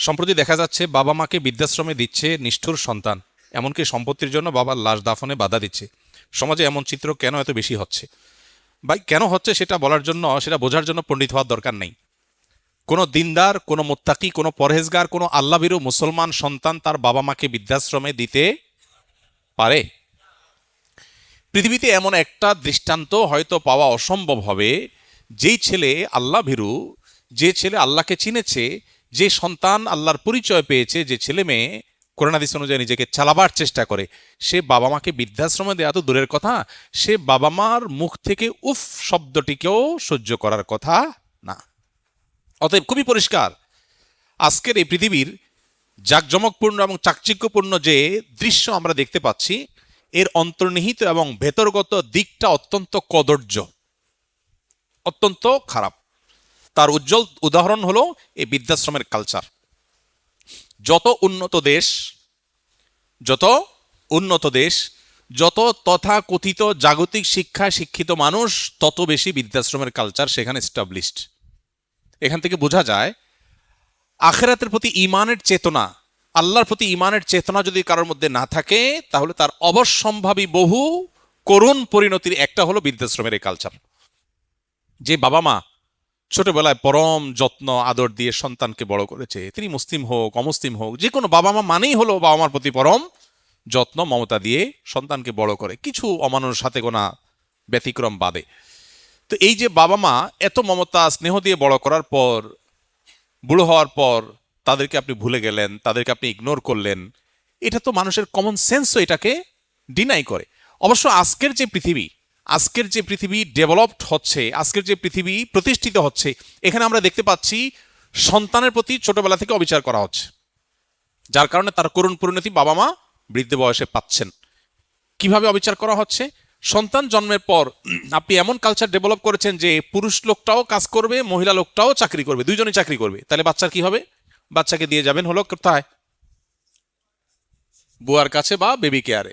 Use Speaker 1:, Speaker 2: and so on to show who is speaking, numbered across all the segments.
Speaker 1: সম্প্রতি দেখা যাচ্ছে বাবা মাকে বৃদ্ধাশ্রমে দিচ্ছে নিষ্ঠুর সন্তান, এমনকি সম্পত্তির জন্য বাবার লাশ দাফনে বাধা দিচ্ছে। সমাজে এমন চিত্র কেন এত বেশি হচ্ছে? বা কেন হচ্ছে সেটা বলার জন্য, সেটা বোঝার জন্য পণ্ডিত হওয়ার দরকার নেই। কোনো দিনদার, কোনো মুত্তাকি, কোনো পরহেজগার, কোনো আল্লাহভীরু মুসলমান সন্তান তার বাবা মাকে বৃদ্ধাশ্রমে দিতে পারে? পৃথিবীতে এমন একটা দৃষ্টান্ত হয়তো পাওয়া অসম্ভব হবে, যেই ছেলে আল্লাহ ভীরু, যে ছেলে আল্লাহকে চিনেছে, যে সন্তান আল্লাহর পরিচয় পেয়েছে, যে ছেলে মেয়ে কোরআন হাদিস অনুযায়ী নিজেকে চালাবার চেষ্টা করে, সে বাবা মাকে বৃদ্ধাশ্রমে দেওয়া তো দূরের কথা, সে বাবা মার মুখ থেকে উফ শব্দটিকেও সহ্য করার কথা না। অতএব খুবই পরিষ্কার, আজকের এই পৃথিবীর জাঁকজমকপূর্ণ এবং চাকচিক্যপূর্ণ যে দৃশ্য আমরা দেখতে পাচ্ছি, এর অন্তর্নিহিত এবং ভেতরগত দিকটা অত্যন্ত কদর্য, অত্যন্ত খারাপ। তার উজ্জ্বল উদাহরণ হলো এই বৃদ্ধাশ্রমের কালচার। যত উন্নত দেশ, যত উন্নত দেশ, যত তথাকথিত জাগতিক শিক্ষায় শিক্ষিত মানুষ, তত বেশি বৃদ্ধাশ্রমের কালচার সেখানে এস্টাবলিশড। এখান থেকে বোঝা যায় আখিরাতের প্রতি ঈমানের চেতনা, আল্লাহর প্রতি ঈমানের চেতনা যদি কারোর মধ্যে না থাকে, তাহলে তার অবশ্যম্ভাবী বহু করুণ পরিণতির একটা হলো বৃদ্ধাশ্রমের এই কালচার। যে বাবা মা ছোটবেলায় পরম যত্ন আদর দিয়ে সন্তানকে বড় করেছে, তিনি মুসলিম হোক অমুসলিম হোক, যে কোনো বাবা মা মানেই হলো বাবা মার প্রতি পরম যত্ন মমতা দিয়ে সন্তানকে বড় করে, কিছু অমানুষ হাতে গোনা ব্যতিক্রম বাদে। তো এই যে বাবা মা এত মমতা স্নেহ দিয়ে বড় করার পর, বুড়ো হওয়ার পর তাদেরকে আপনি ভুলে গেলেন, তাদেরকে আপনি ইগনোর করলেন, এটা তো মানুষের কমন সেন্সও এটাকে ডিনাই করে। অবশ্য আজকের যে পৃথিবী ডেভেলপড হচ্ছে, আজকের যে পৃথিবী প্রতিষ্ঠিত হচ্ছে, এখানে আমরা দেখতে পাচ্ছি সন্তানের প্রতি ছোটবেলা থেকে অবিচার করা হচ্ছে, যার কারণে তার করুণ পরিণতি বাবা মা বৃদ্ধ বয়সে পাচ্ছেন। কিভাবে অবিচার করা হচ্ছে? সন্তান জন্মের পর আপনি এমন কালচার ডেভেলপ করেছেন যে পুরুষ লোকটাও কাজ করবে, মহিলা লোকটাও চাকরি করবে, দুইজনই চাকরি করবে। তাহলে বাচ্চার কি হবে? বাচ্চাকে দিয়ে যাবেন হলো কোথায়? বুয়ার কাছে বা বেবি কেয়ারে,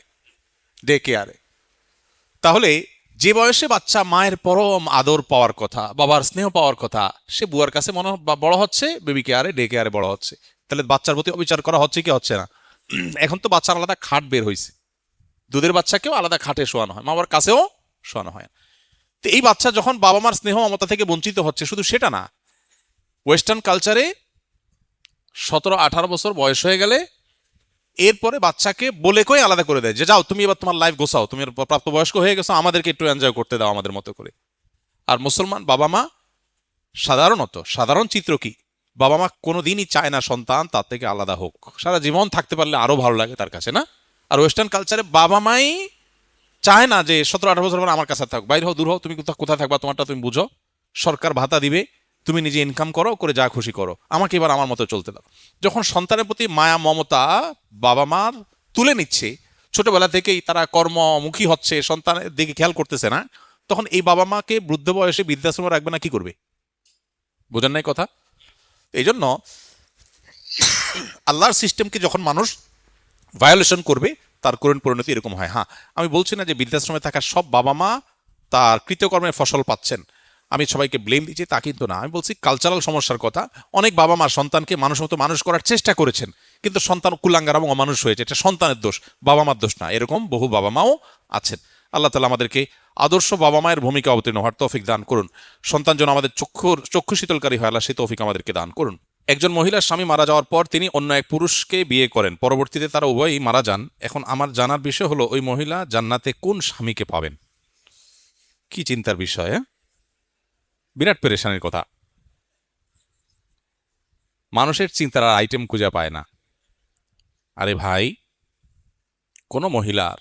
Speaker 1: ডে কেয়ারে। তাহলে যে বয়সে বাচ্চা মায়ের পরম আদর পাওয়ার কথা, বাবার স্নেহ পাওয়ার কথা, সে বুয়ার কাছে বড় হচ্ছে, বেবি কেয়ারে, ডে কেয়ারে বড় হচ্ছে। তাহলে বাচ্চার প্রতি অবিচার করা হচ্ছে কি হচ্ছে না? এখন তো বাচ্চার আলাদা খাট বের হয়েছে, দুধের বাচ্চাকেও আলাদা খাটে শোয়ানো হয়, মা বাবার কাছেও শোয়ানো হয়। তো এই বাচ্চা যখন বাবা মার স্নেহ মমতা থেকে বঞ্চিত হচ্ছে, শুধু সেটা না, ওয়েস্টার্ন কালচারে 17-18 বছর বয়স হয়ে গেলে এরপরে বাচ্চাকে বলে কই আলাদা করে দেয় যে যাও তুমি এবার তোমার লাইফ গোছাও, তুমি প্রাপ্তবয়স্ক হয়ে গেছো, আমাদেরকে একটু এনজয় করতে দাও আমাদের মতো করে। আর মুসলমান বাবা মা সাধারণ চিত্র কি? বাবা মা কোনোদিনই চায় না সন্তান তার থেকে আলাদা হোক, সারা জীবন থাকতে পারলে আরো ভালো লাগে তার কাছে, না? আর ওয়েস্টার্ন কালচারে বাবা মাই চায় না যে 17-18 বছর পর আমার কাছে থাক, বাইরে হও, দূর হও, তুমি কোথায় থাকবা তোমারটা তুমি বুঝো, সরকার ভাতা দিবে, তুমি নিজে ইনকাম করো, করে যা খুশি করো, আমাকে এবার আমার মতো চলতে দাও। যখন সন্তানের প্রতি মায়া মমতা বাবা মার তুলে নিচ্ছে, ছোটবেলা থেকেই তারা কর্মমুখী হচ্ছে, সন্তানের দিকে খেয়াল করতেছে না, তখন এই বাবা মাকে বৃদ্ধ বয়সে বৃদ্ধাশ্রমে রাখবে না, কি করবে? বোঝেন নাই কথা? এই জন্য আল্লাহর সিস্টেমকে যখন মানুষ ভায়োলেশন করবে, তার করুণ পরিণতি এরকম হয়। হ্যাঁ, আমি বলছি না যে বৃদ্ধাশ্রমে থাকা সব বাবা মা তার কৃতকর্মের ফসল পাচ্ছেন, আমি সবাইকে ব্লেম দিচ্ছি তা কিন্তু না। আমি বলছি কালচারাল সমস্যার কথা। অনেক বাবা মা সন্তানকে মানুষ মতো মানুষ করার চেষ্টা করেছেন, কিন্তু সন্তান কুলাঙ্গার এবং অমানুষ হয়েছে, এটা সন্তানের দোষ, বাবা মার দোষ না। এরকম বহু বাবা মাও আছেন। আল্লাহ তাআলা আমাদেরকে আদর্শ বাবা মায়ের ভূমিকা অবতীর্ণ হওয়ার তৌফিক দান করুন। সন্তান যেন আমাদের চক্ষু শীতলকারী হয়, আল্লাহ সেই তৌফিক আমাদেরকে দান করুন। একজন মহিলার স্বামী মারা যাওয়ার পর তিনি অন্য এক পুরুষকে বিয়ে করেন, পরবর্তীতে তারা উভয়ই মারা যান। এখন আমার জানার বিষয় হলো, ওই মহিলা জান্নাতে কোন স্বামীকে পাবেন? কি চিন্তার বিষয়! বিরাট পেরেশানির কথা। মানুষের চিন্তার আর আইটেম খুঁজে পায় না। আরে ভাই, কোনো মহিলার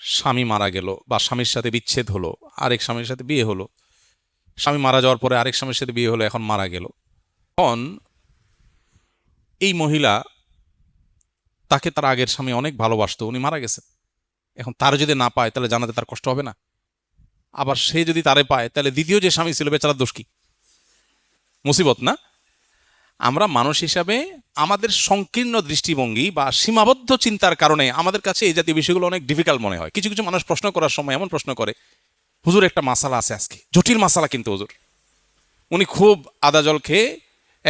Speaker 1: স্বামী মারা গেল বা স্বামীর সাথে বিচ্ছেদ হলো, আরেক স্বামীর সাথে বিয়ে হলো, স্বামী মারা যাওয়ার পরে আরেক স্বামীর সাথে বিয়ে হলো, এখন মারা গেল, তখন এই মহিলা, তাকে তার আগের স্বামী অনেক ভালোবাসতো, উনি মারা গেছেন, এখন তার যদি না পায় তাহলে জানাতে তার কষ্ট হবে না? আবার সে যদি তারে পায়, তাহলে দ্বিতীয় যে স্বামী ছিল বেচারার দোষ কি? মুসিবত না? আমরা মানুষ হিসাবে আমাদের সংকীর্ণ দৃষ্টিভঙ্গি বা সীমাবদ্ধ চিন্তার কারণে আমাদের কাছে এই জাতীয় বিষয়গুলো অনেক ডিফিকাল্ট মনে হয়। কিছু কিছু মানুষ প্রশ্ন করার সময় এমন প্রশ্ন করে, হুজুর একটা মাসালা আছে আজকে, জটিল মাসালা কিন্তু হুজুর। উনি খুব আদা জল খেয়ে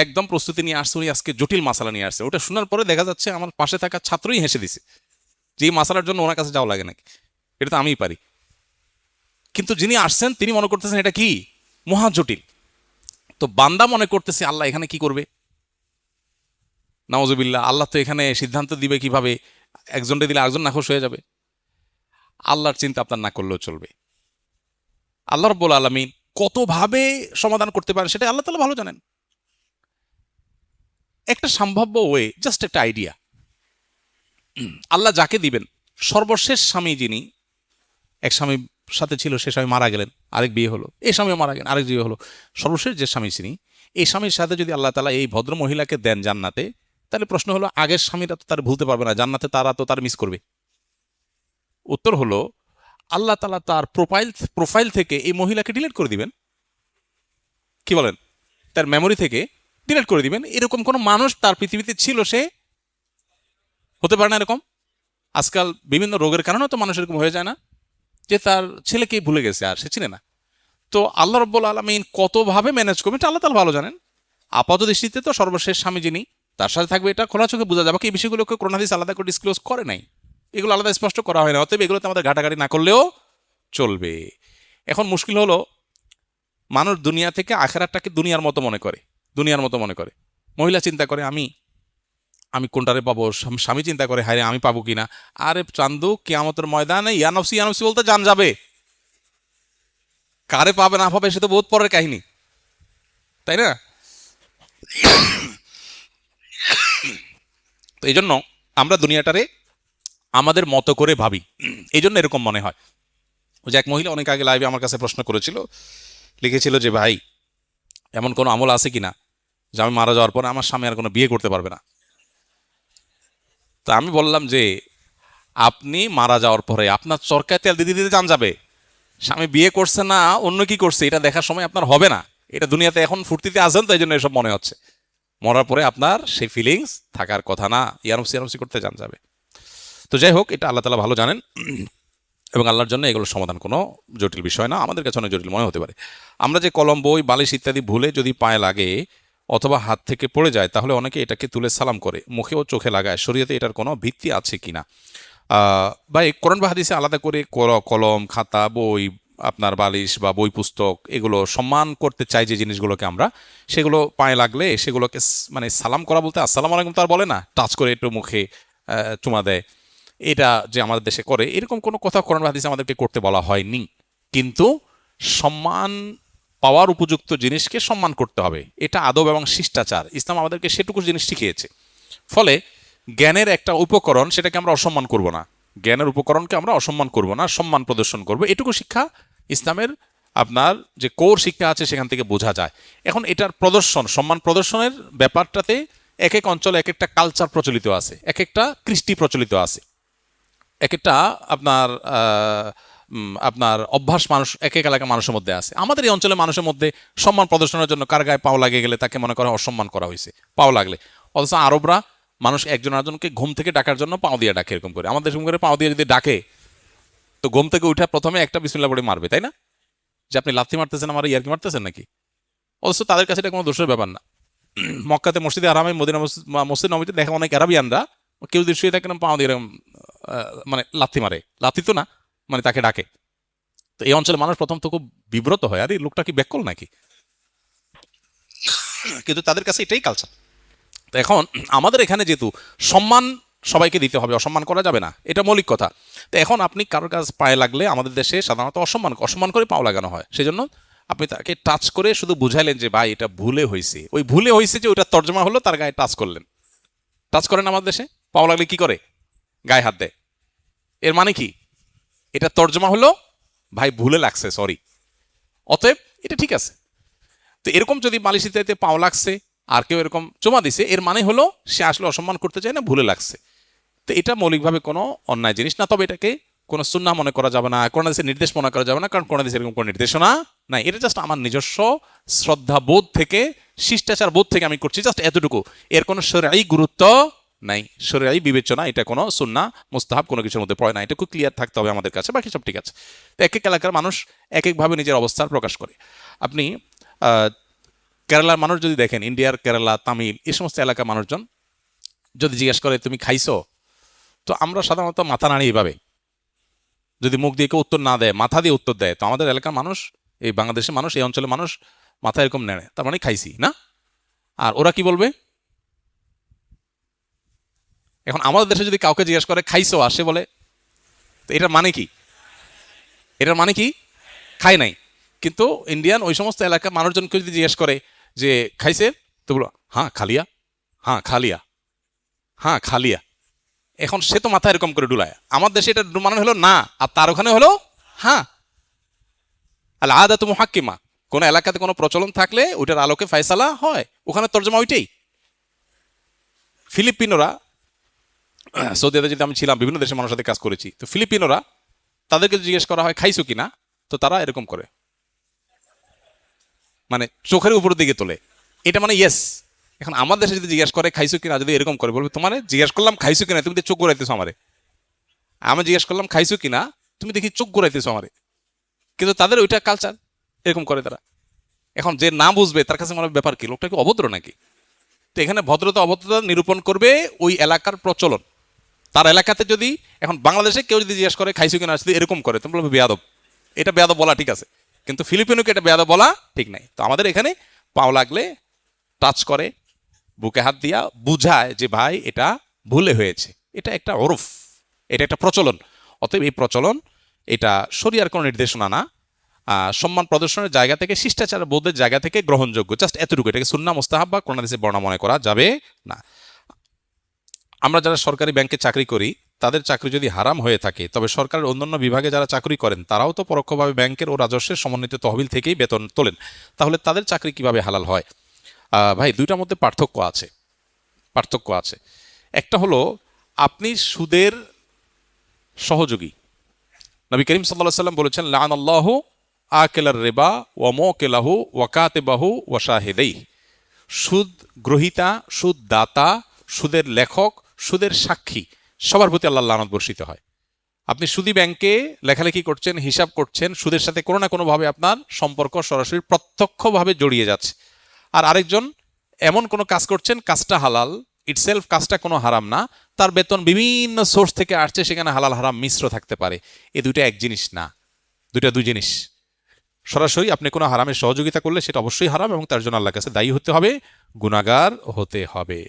Speaker 1: একদম প্রস্তুতি নিয়ে আসছে, উনি আজকে জটিল মাসালা নিয়ে আসছে। ওটা শোনার পরে দেখা যাচ্ছে আমার পাশে থাকা ছাত্রই হেসে দিছে যে এই মাসালার জন্য ওনার কাছে যাওয়া লাগে নাকি, এটা তো আমিই পারি। কিন্তু যিনি আসছেন তিনি মনে করতেছেন এটা কি মহা জটিল। তো বান্দা মনে করতেছে আল্লাহ এখানে কি করবে, নাউজুবিল্লাহ, আল্লাহ তো এখানে সিদ্ধান্ত দিবে কিভাবে, একজনকে দিলে আরেকজন নাখোশ হয়ে যাবে। আল্লাহর চিন্তা আপনার না করলেও চলবে। আল্লাহ রাব্বুল আলামিন কতভাবে সমাধান করতে পারেন সেটা আল্লাহ তাআলা ভালো জানেন। একটা সম্ভাব্য ওয়ে, জাস্ট একটা আইডিয়া, আল্লাহ যাকে দিবেন, সর্বশেষ স্বামী যিনি, এক স্বামীর সাথে ছিল, সে স্বামী মারা গেলেন, আরেক বিয়ে হলো, এই স্বামীও মারা গেলেন, আরেক বিয়ে হলো, সর্বশেষ যে স্বামী তিনি, এই স্বামীর সাথে যদি আল্লাহ তাআলা এই ভদ্র মহিলাকে দেন জান্নাতে, তাহলে প্রশ্ন হলো আগের স্বামীরা তো তার ভুলতে পারবে না, জান্নাতে তারা তো তার মিস করবে। উত্তর হলো আল্লাহ তাআলা তার প্রোফাইল থেকে এই মহিলাকে ডিলিট করে দিবেন। কি বলেন, তার মেমোরি থেকে ডিলিট করে দিবেন। এরকম কোনো মানুষ তার পৃথিবীতে ছিল সে হতে পারে না এরকম। আজকাল বিভিন্ন রোগের কারণেও তো মানুষ এরকম হয়ে যায় না, যে তার ছেলেকেই ভুলে গেছে আর সে চিনে না। তো আল্লাহ রাব্বুল আলামিন কতভাবে ম্যানেজ করবেন এটা আল্লাহ তাআলা ভালো জানেন। আপাত দৃষ্টিতে তো সর্বশেষ স্বামী যিনি তার সাথে থাকবে এটা খোলা চোখে বোঝা যাবে। এই বিষয়গুলোকে কোরআন হাদিস আলাদা করে ডিসক্লোজ করে নাই, এগুলো আলাদা স্পষ্ট করা হয় না, অতএব এগুলোতে আমাদের ঘাটাঘাটি না করলেও চলবে। এখন মুশকিল হলো মানুষ দুনিয়া থেকে আখেরাতটাকে দুনিয়ার মতো মনে করে, দুনিয়ার মতো মনে করে। মহিলা চিন্তা করে আমি আমি কোনটারে পাবো, স্বামী চিন্তা করে হায় রে, আমি পাবো কিনা। আরে চান্দু, কিয়ামতের ময়দানে ইয়ানফসি ইয়ানফসি বলতে জান যাবে, কারে পাবে না পাবে সে তো বহুত পরের কাহিনী, তাই না? তো এই জন্য আমরা দুনিয়াটারে আমাদের মতো করে ভাবি, এই জন্য এরকম মনে হয়। ওই যে এক মহিলা অনেক আগে লাইভে আমার কাছে প্রশ্ন করেছিল, লিখেছিল যে ভাই এমন কোনো আমল আছে কিনা যে আমি মারা যাওয়ার পরে আমার স্বামী আর কোনো বিয়ে করতে পারবে না। তা আমি বললাম যে আপনি মারা যাওয়ার পরে আপনার চরকায় তেল দিতে দিতে জান যাবে, স্বামী বিয়ে করছে না অন্য কি করছে এটা দেখার সময় আপনার হবে না। এটা দুনিয়াতে এখন ফুর্তিতে আছেন তো এই জন্য এসব মনে হচ্ছে, মরার পরে আপনার সেই ফিলিংস থাকার কথা না, ইয়ারমসি ইয়ারমসি করতে জান যাবে। তো যাই হোক, এটা আল্লাহ তাআলা ভালো জানেন এবং আল্লাহর জন্য এগুলোর সমাধান কোনো জটিল বিষয় না, আমাদের কাছে অনেক জটিল মনে হতে পারে। আমরা যে কলম, বই, বালিশ ইত্যাদি ভুলে যদি পায়ে লাগে অথবা হাত থেকে পড়ে যায়, তাহলে অনেকে এটাকে তুলে সালাম করে, মুখে ও চোখে লাগায়। শরীয়তে এটার কোনো ভিত্তি আছে কিনা? বা এই কোরআন বা হাদিসে আলাদা করে কলম, খাতা, বই, আপনার বালিশ বা বই পুস্তক এগুলো সম্মান করতে চাই যে জিনিসগুলোকে আমরা, সেগুলো পায়ে লাগলে সেগুলোকে মানে সালাম করা বলতে আসসালামু আলাইকুম তো আর বলে না, টাচ করে একটু মুখে চুমা দেয়, এটা যে আমাদের দেশে করে এরকম কোনো কথা কোরআন বা হাদিসে আমাদেরকে করতে বলা হয়নি। কিন্তু সম্মান পাওয়ার উপযুক্ত জিনিসকে সম্মান করতে হবে, এটা আদব এবং শিষ্টাচার। ইসলাম আমাদেরকে সেটুকু জিনিস শিখিয়েছে। ফলে জ্ঞানের একটা উপকরণ, সেটাকে আমরা অসম্মান করব না, জ্ঞানের উপকরণকে আমরা অসম্মান করব না, সম্মান প্রদর্শন করব, এটুকু শিক্ষা ইসলামের আপনার যে কোর শিক্ষা আছে সেখান থেকে বোঝা যায়। এখন এটার প্রদর্শন, সম্মান প্রদর্শনের ব্যাপারটাতে এক এক অঞ্চলে এক একটা কালচার প্রচলিত আছে, এক একটা কৃষ্টি প্রচলিত আছে, এক একটা আপনার আপনার অভ্যাস মানুষ এক এক এলাকার মানুষের মধ্যে আছে। আমাদের এই অঞ্চলের মানুষের মধ্যে সম্মান প্রদর্শনের জন্য কার গায়ে পাও লাগে গেলে তাকে মনে করা অসম্মান করা হয়েছে, পাও লাগলে। অথচ আরবরা মানুষ একজন আরেকজনকে ঘুম থেকে ডাকার জন্য পাও দিয়ে ডাকে, এরকম করে। আমাদের এরকম করে পাও দিয়ে যদি ডাকে তো ঘুম থেকে উঠে প্রথমে একটা বিসমিল্লাহ বলে মারবে, তাই না? যে আপনি লাথি মারতেছেন, আমার ইয়ার্কি মারতেছেন নাকি? অথচ তাদের কাছে এটা কোনো দোষের ব্যাপার না। মক্কাতে মসজিদে আরামে, মদিনা মসজিদ নবীতে দেখা অনেক আরাবিয়ানরা কেউ যদি শুয়ে থাকে পাও দিয়ে এরকম মানে লাথি মারে, লাথি তো না, মানে তাকে ডাকে। তো এই অঞ্চলের মানুষ প্রথম তো খুব বিব্রত হয়, আরে লোকটা কি ব্যাককল নাকি, কিন্তু তাদের কাছে এটাই কালচার। তো এখন আমাদের এখানে যেহেতু সম্মান সবাইকে দিতে হবে, অসম্মান করা যাবে না, এটা মৌলিক কথা। তো এখন আপনি কারোর কাছে পায়ে লাগলে আমাদের দেশে সাধারণত অসম্মান করে পাও লাগানো হয়, সেই জন্য আপনি তাকে টাচ করে শুধু বুঝাইলেন যে ভাই এটা ভুলে হয়েছে, ওই ভুলে হয়েছে যে ওইটা তর্জমা হলো তার গায়ে টাচ করলেন। টাচ করেন আমাদের দেশে, পাও লাগলে কি করে, গায়ে হাত দেয়। এর মানে কি, এটা তর্জমা হলো ভাই ভুলে লাগছে, সরি, অতএব এটা ঠিক আছে। তো এরকম যদি বালিশ ইত্যাদিতে পাও লাগছে আর কেউ এরকম চুমা দিছে, এর মানে হলো সে আসলে অসম্মান করতে চায় না, ভুলে লাগছে। তো এটা মৌলিকভাবে কোনো অন্যায় জিনিস না, তবে এটাকে কোনো সুন্নাহ মনে করা যাবে না, কোন দেশের নির্দেশ মনে করা যাবে না, কারণ কোন দেশের এরকম কোনো নির্দেশনা নাই। এটা জাস্ট আমার নিজস্ব শ্রদ্ধা বোধ থেকে, শিষ্টাচার বোধ থেকে আমি করছি, জাস্ট এতটুকু। এর কোনো শরঈ গুরুত্ব নাই, শরঈ বিবেচনা, এটা কোনো সুন্নাহ মুস্তাহাব কোনো কিছুর মধ্যে পড়ে না, এটা খুব ক্লিয়ার থাকতে হবে আমাদের কাছে, বাকি সব ঠিক আছে। এক এক এলাকার মানুষ এক একভাবে নিজের অবস্থার প্রকাশ করে। আপনি কেরালার মানুষ যদি দেখেন, ইন্ডিয়ার কেরালা, তামিল, এই সমস্ত এলাকার মানুষজন যদি জিজ্ঞেস করে তুমি খাইছো, তো আমরা সাধারণত মাথা নাড়ি এভাবে, যদি মুখ দিয়ে কেউ উত্তর না দেয় মাথা দিয়ে উত্তর দেয়। তো আমাদের এলাকার মানুষ, এই বাংলাদেশের মানুষ, এই অঞ্চলের মানুষ মাথা এরকম নেড়ে, তার মানে খাইছি না। আর ওরা কি বলবে? এখন আমাদের দেশে যদি কাউকে জিজ্ঞেস করে খাইছো, আসে বলে, তো এটার মানে কি? এটার মানে কি? খায় নাই। কিন্তু ইন্ডিয়ান ওই সমস্ত এলাকার মানুষজনকে যদি জিজ্ঞেস করে যে খাইছে, তো বলো হ্যাঁ খালিয়া, হ্যাঁ খালিয়া, হ্যাঁ খালিয়া। এখন সে তো মাথা এরকম করে ডুলায়। আমার দেশে এটা মানে হলো না, আর তার ওখানে হলো হ্যাঁ। আল আদাতু মুহাক্কিমা, কোন এলাকাতে কোনো প্রচলন থাকলে ওইটার আলোকে ফয়সালা হয়, ওখানে তর্জমা ওইটাই। ফিলিপিনোরা, সৌদি আরবে যদি আমি ছিলাম, বিভিন্ন দেশের মানুষের সাথে কাজ করেছি, তো ফিলিপিনোরা তাদেরকে জিজ্ঞেস করা হয় খাইছো কিনা, তো তারা এরকম করে, মানে চোখের উপরের দিকে তোলে, এটা মানে ইয়েস। এখন আমার দেশে যদি জিজ্ঞেস করে খাইছো কিনা, যদি এরকম করে বলবে তোমার জিজ্ঞেস করলাম খাইছো কিনা, তুমি তো চোখ ঘুরাইতেছো আমারে। আমি জিজ্ঞেস করলাম খাইছো কিনা, তুমি দেখি চোখ ঘুরাইতেছো আমারে। কিন্তু তাদের ওইটা কালচার, এরকম করে তারা। এখন যে না বুঝবে তার কাছে মনে হবে ব্যাপার কি, লোকটা কি অভদ্র নাকি? তো এখানে ভদ্রতা অভদ্রতা নিরূপণ করবে ওই এলাকার প্রচলন। তার এলাকাতে যদি, এখন বাংলাদেশে কেউ যদি জিজ্ঞেস করে খাইছো কিনা, যদি এরকম করে, তুমি বলবে বেয়াদব। এটা বেয়াদব বলা ঠিক আছে, কিন্তু ফিলিপিনোকে এটা বেয়াদব বলা ঠিক নাই। তো আমাদের এখানে পাও লাগলে টাচ করে, বুকে হাত দিয়া বুঝায় যে ভাই এটা ভুলে হয়েছে, এটা একটা ওরফ, এটা একটা প্রচলন। অতএব এই প্রচলন, এটা শরিয়ার কোনো নির্দেশনা না, সম্মান প্রদর্শনের জায়গা থেকে, শিষ্টাচার বোধের জায়গা থেকে গ্রহণযোগ্য, জাস্ট এতটুকু। এটাকে সুন্নাহ মুস্তাহাব বা কোরআন হাদিসে বর্ণনা মনে করা যাবে না। আমরা যারা সরকারি ব্যাংকে চাকরি করি, তাদের চাকরি যদি হারাম হয়ে থাকে, তবে সরকারের অন্যান্য বিভাগে যারা চাকরি করেন তারাও তো পরোক্ষভাবে ব্যাংকের ও রাজস্বের সমন্বিত তহবিল থেকেই বেতন তোলেন, তাহলে তাদের চাকরি কিভাবে হালাল হয়? ভাই, দুইটার মধ্যে পার্থক্য আছে। একটা হলো আপনি সুদের সহযোগী। নবী করিম সাল্লাল্লাহু আলাইহি সাল্লাম বলেছেন লাআনাল্লাহু আকিলার রিবা ওয়া মুকিলাহু ওয়া কাতিবাহু ওয়া শাহিদাইহি। সুদ গ্রহীতা, সুদ দাতা, সুদের লেখক, সুদের সাক্ষী, সবার প্রতি আল্লাহর লানত বর্ষিত হয়। আপনি সুদী ব্যাংকে লেখালেখি করছেন, হিসাব করছেন, সুদের সাথে কোনো না কোনোভাবে আপনার সম্পর্ক সরাসরি প্রত্যক্ষভাবে জড়িয়ে যাচ্ছে। আর আরেকজন এমন কোনো কাজ করছেন, কাজটা হালাল ইটসেলফ, কাজটা কোনো হারাম না, তার বেতন বিভিন্ন সোর্স থেকে আসছে, সেখানে হালাল হারাম মিশ্র থাকতে পারে। এই দুইটা এক জিনিস না, দুইটা দুই জিনিস। সরাসরি আপনি কোনো হারামের সহযোগিতা করলে সেটা অবশ্যই হারাম, এবং তার জন্য আল্লাহর কাছে দায়ী হতে হবে, গুনাহগার হতে হবে।